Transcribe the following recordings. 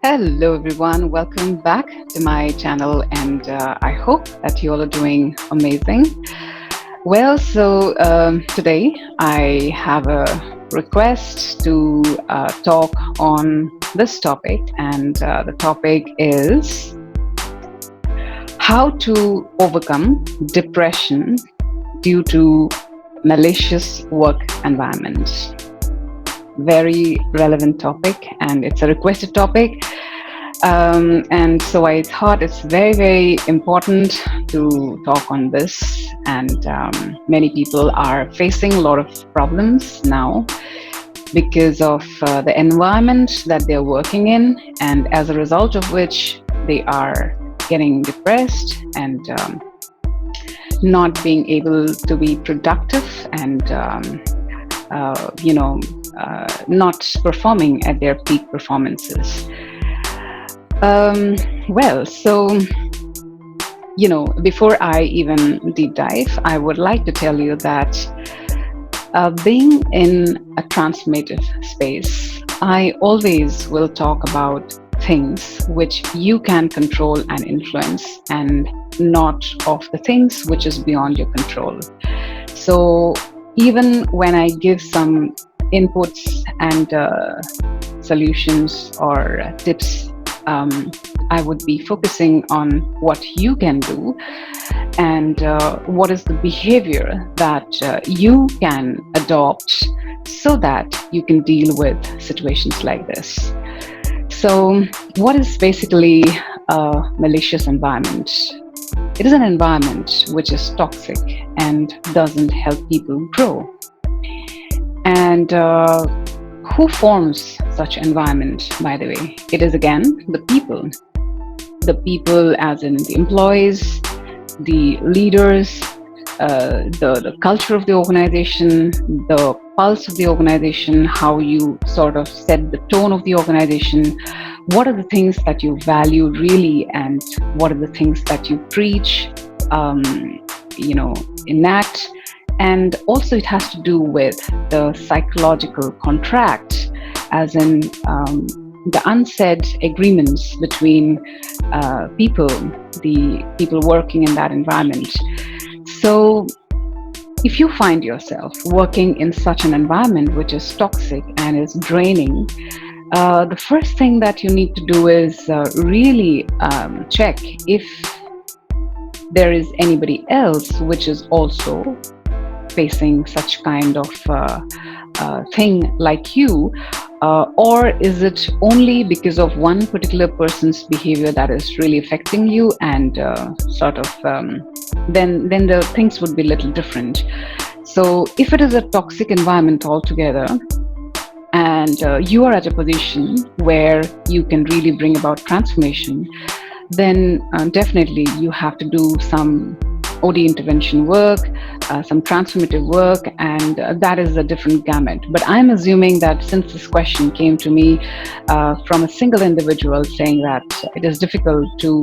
Hello, everyone. Welcome back to my channel, and I hope that you all are doing amazing. Today I have a request to talk on this topic, and the topic is how to overcome depression due to malicious work environment. Very relevant topic, and it's a requested topic. And so I thought it's very, very important to talk on this. And many people are facing a lot of problems now because of the environment that they're working in, and as a result of which they are getting depressed and not being able to be productive and not performing at their peak performances. Before I even deep dive, I would like to tell you that being in a transformative space, I always will talk about things which you can control and influence, and not of the things which is beyond your control. So even when I give some inputs and solutions or tips, I would be focusing on what you can do and what is the behavior that you can adopt so that you can deal with situations like this. So, what is basically a malicious environment? It is an environment which is toxic and doesn't help people grow. And who forms such environment, by the way? It is again the people. The people as in the employees, the leaders, the culture of the organization, the pulse of the organization, how you sort of set the tone of the organization, what are the things that you value really, and what are the things that you preach, enact. And also it has to do with the psychological contract, as in the unsaid agreements between the people working in that environment. So if you find yourself working in such an environment which is toxic and is draining, the first thing that you need to do is really check if there is anybody else which is also facing such kind of thing like you, or is it only because of one particular person's behavior that is really affecting you, and then the things would be a little different. So if it is a toxic environment altogether, and you are at a position where you can really bring about transformation, then definitely you have to do some OD intervention work, some transformative work, and that is a different gamut. But I'm assuming that since this question came to me from a single individual saying that it is difficult to,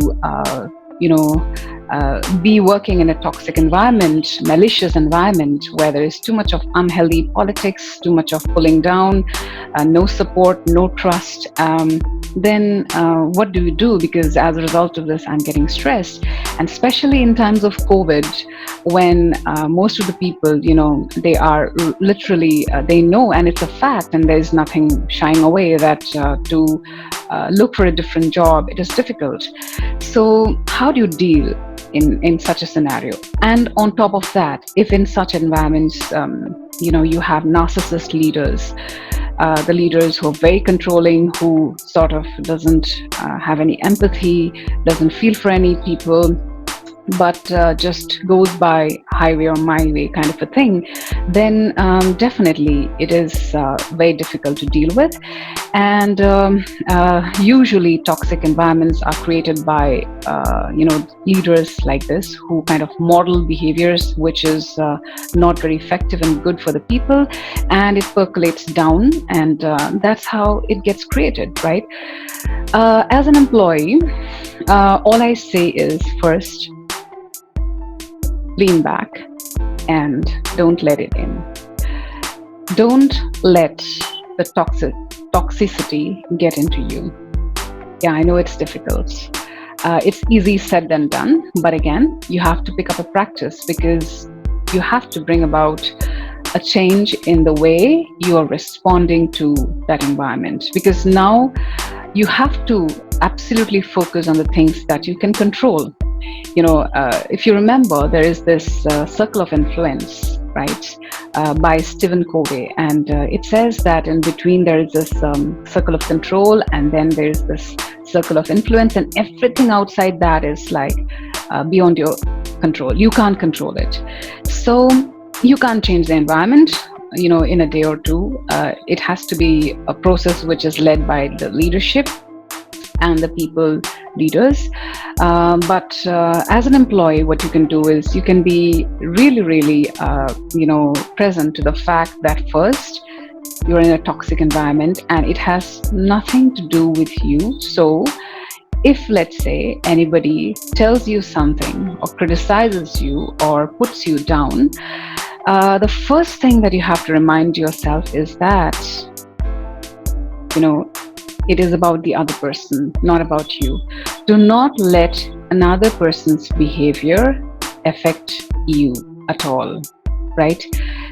be working in a toxic environment, malicious environment, where there is too much of unhealthy politics, too much of pulling down, no support, no trust, then what do we do? Because as a result of this, I'm getting stressed. And especially in times of COVID, when most of the people, they are literally, they know, and it's a fact, and there's nothing shying away, that to look for a different job, it is difficult. So how do you deal in such a scenario? And on top of that, if in such environments, you have narcissist leaders, the leaders who are very controlling, who sort of doesn't have any empathy, doesn't feel for any people, but just goes by highway or my way kind of a thing, then definitely it is very difficult to deal with. And usually toxic environments are created by leaders like this, who kind of model behaviors which is not very effective and good for the people, and it percolates down, and that's how it gets created, right? As an employee, all I say is, first, lean back and don't let it in. Don't let the toxicity get into you. Yeah, I know it's difficult. It's easy said than done, but again, you have to pick up a practice because you have to bring about a change in the way you are responding to that environment. Because now you have to absolutely focus on the things that you can control. If you remember, there is this circle of influence, right, by Stephen Covey, and it says that in between there is this circle of control, and then there is this circle of influence, and everything outside that is like beyond your control. You can't control it, so you can't change the environment. In a day or two. It has to be a process which is led by the leadership and the people leaders. But as an employee, what you can do is you can be really, really, present to the fact that first, you're in a toxic environment and it has nothing to do with you. So, if let's say anybody tells you something or criticizes you or puts you down, the first thing that you have to remind yourself is that, you know, it is about the other person, not about you. Do not let another person's behavior affect you at all, right?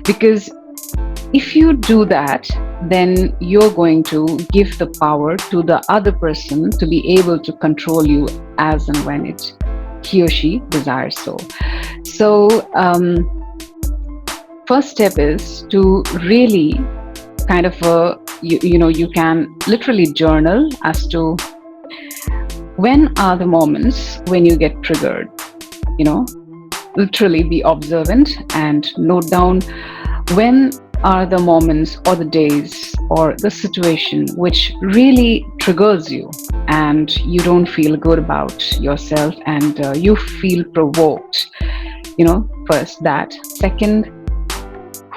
Because if you do that, then you're going to give the power to the other person to be able to control you as and when he or she desires so. So, first step is to really kind of you can literally journal as to when are the moments when you get triggered. Literally be observant and note down when are the moments or the days or the situation which really triggers you and you don't feel good about yourself and you feel provoked. First that. Second,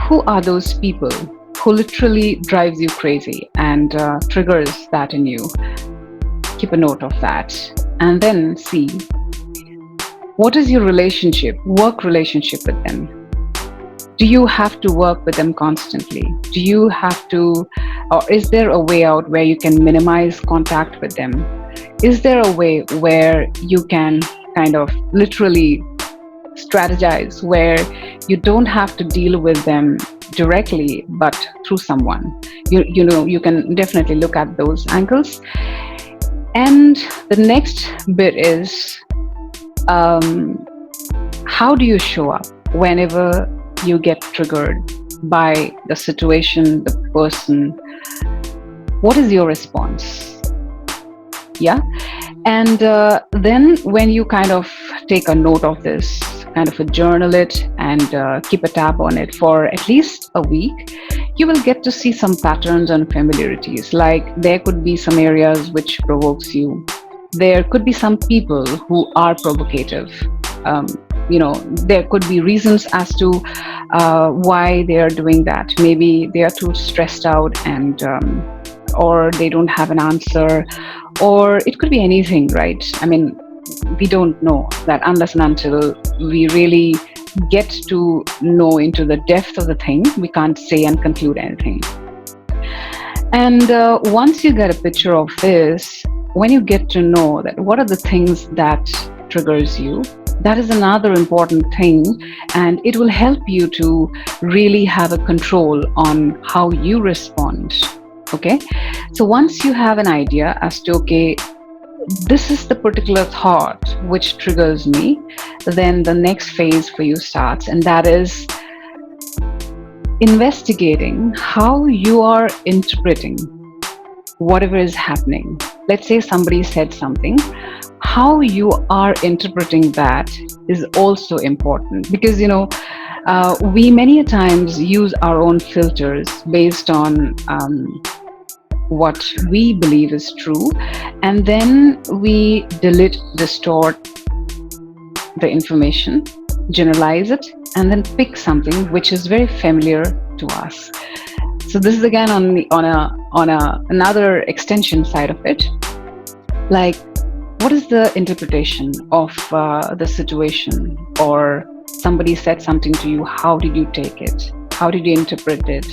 who are those people who literally drives you crazy and triggers that in you? Keep a note of that. And then see, what is your work relationship with them? Do you have to work with them constantly? Do you have to, or is there a way out where you can minimize contact with them? Is there a way where you can kind of literally strategize where you don't have to deal with them directly but through someone? You can definitely look at those angles. And the next bit is, how do you show up whenever you get triggered by the situation, the person? What is your response? Yeah. And then when you kind of take a note of this, kind of journal it and keep a tab on it for at least a week, you will get to see some patterns and familiarities. Like there could be some areas which provokes you. There could be some people who are provocative. There could be reasons as to why they are doing that. Maybe they are too stressed out and or they don't have an answer, or it could be anything, right? I mean, we don't know that unless and until we really get to know into the depth of the thing, we can't say and conclude anything. And once you get a picture of this, when you get to know that what are the things that triggers you, that is another important thing, and it will help you to really have a control on how you respond. Okay, so once you have an idea as to, okay, this is the particular thought which triggers me, then the next phase for you starts, and that is investigating how you are interpreting whatever is happening. Let's say somebody said something. How you are interpreting that is also important, because we many a times use our own filters based on what we believe is true, and then we distort the information, generalize it, and then pick something which is very familiar to us. So this is again on another extension side of it. Like, what is the interpretation of the situation? Or somebody said something to you, how did you take it? How did you interpret it?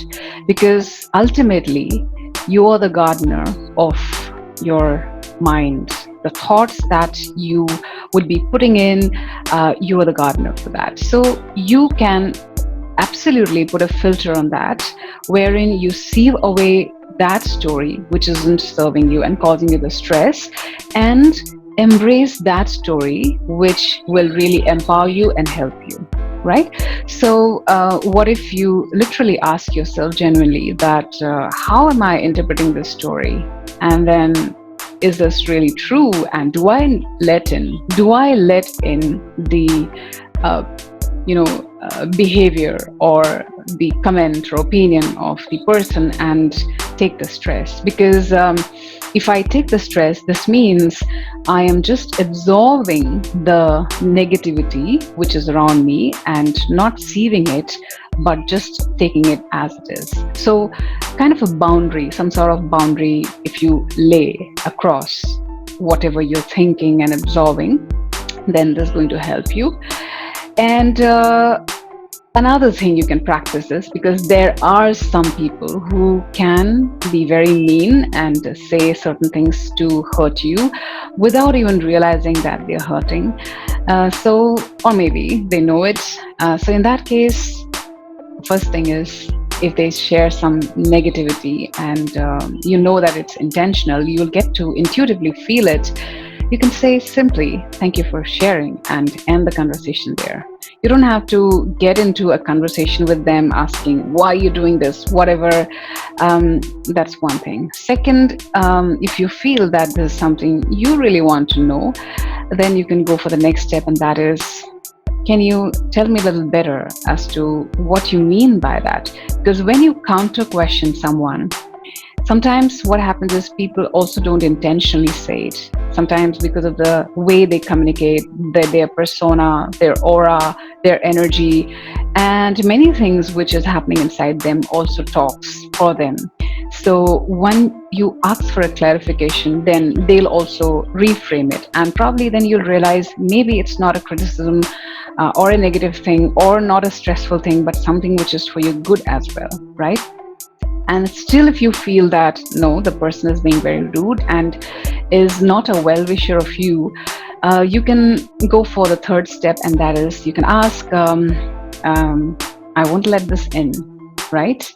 Because ultimately, you are the gardener of your mind, the thoughts that you would be putting in, you are the gardener for that. So you can absolutely put a filter on that, wherein you sieve away that story which isn't serving you and causing you the stress, and embrace that story which will really empower you and help you, right? So what if you literally ask yourself genuinely that how am I interpreting this story, and then is this really true, and do I let in the uh, behavior or the comment or opinion of the person and take the stress? Because if I take the stress, this means I am just absorbing the negativity which is around me and not sieving it, but just taking it as it is. So kind of a boundary, some sort of boundary, if you lay across whatever you're thinking and absorbing, then this is going to help you. And another thing you can practice is, because there are some people who can be very mean and say certain things to hurt you without even realizing that they're hurting. Or maybe they know it. So in that case, first thing is, if they share some negativity and you know that it's intentional, you'll get to intuitively feel it. You can say simply, "Thank you for sharing," and end the conversation there. You don't have to get into a conversation with them asking, "Why are you doing this?" Whatever. That's one thing. Second, if you feel that there's something you really want to know, then you can go for the next step, and that is, can you tell me a little better as to what you mean by that? Because when you counter question someone, sometimes what happens is people also don't intentionally say it. Sometimes because of the way they communicate, their persona, their aura, their energy, and many things which is happening inside them also talks for them. So when you ask for a clarification, then they'll also reframe it. And probably then you'll realize maybe it's not a criticism or a negative thing or not a stressful thing, but something which is for your good as well, right? And still, if you feel that no, the person is being very rude and is not a well-wisher of you, you can go for the third step, and that is, you can ask, I won't let this in, right?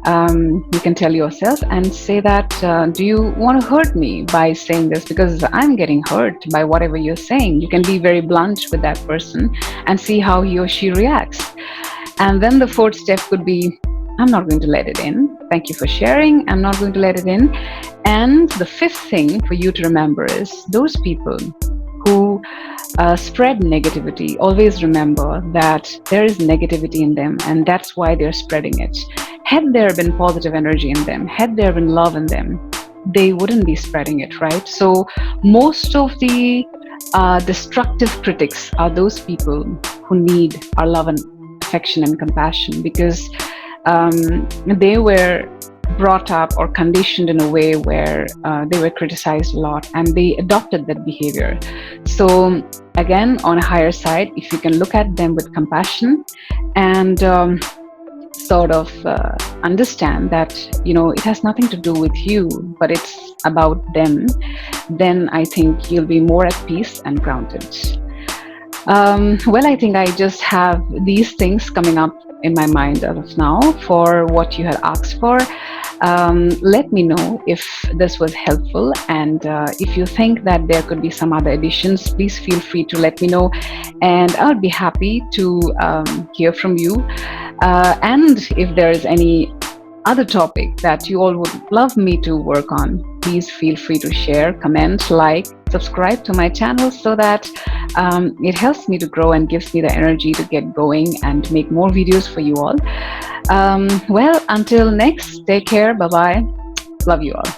You can tell yourself and say that, do you want to hurt me by saying this? Because I'm getting hurt by whatever you're saying. You can be very blunt with that person and see how he or she reacts. And then the fourth step could be, I'm not going to let it in. Thank you for sharing. I'm not going to let it in. And the fifth thing for you to remember is, those people who spread negativity, always remember that there is negativity in them, and that's why they're spreading it. Had there been positive energy in them, had there been love in them, they wouldn't be spreading it, right? So most of the destructive critics are those people who need our love and affection and compassion, because they were brought up or conditioned in a way where they were criticized a lot and they adopted that behavior. So again, on a higher side, if you can look at them with compassion and sort of understand that it has nothing to do with you, but it's about them, then I think you'll be more at peace and grounded. Well, I think I just have these things coming up in my mind as of now for what you had asked for. Let me know if this was helpful, and if you think that there could be some other additions, please feel free to let me know, and I would be happy to hear from you. And if there is any other topic that you all would love me to work on, please feel free to share, comment, like, subscribe to my channel, so that it helps me to grow and gives me the energy to get going and make more videos for you all. Well, until next, take care. Bye bye. Love you all.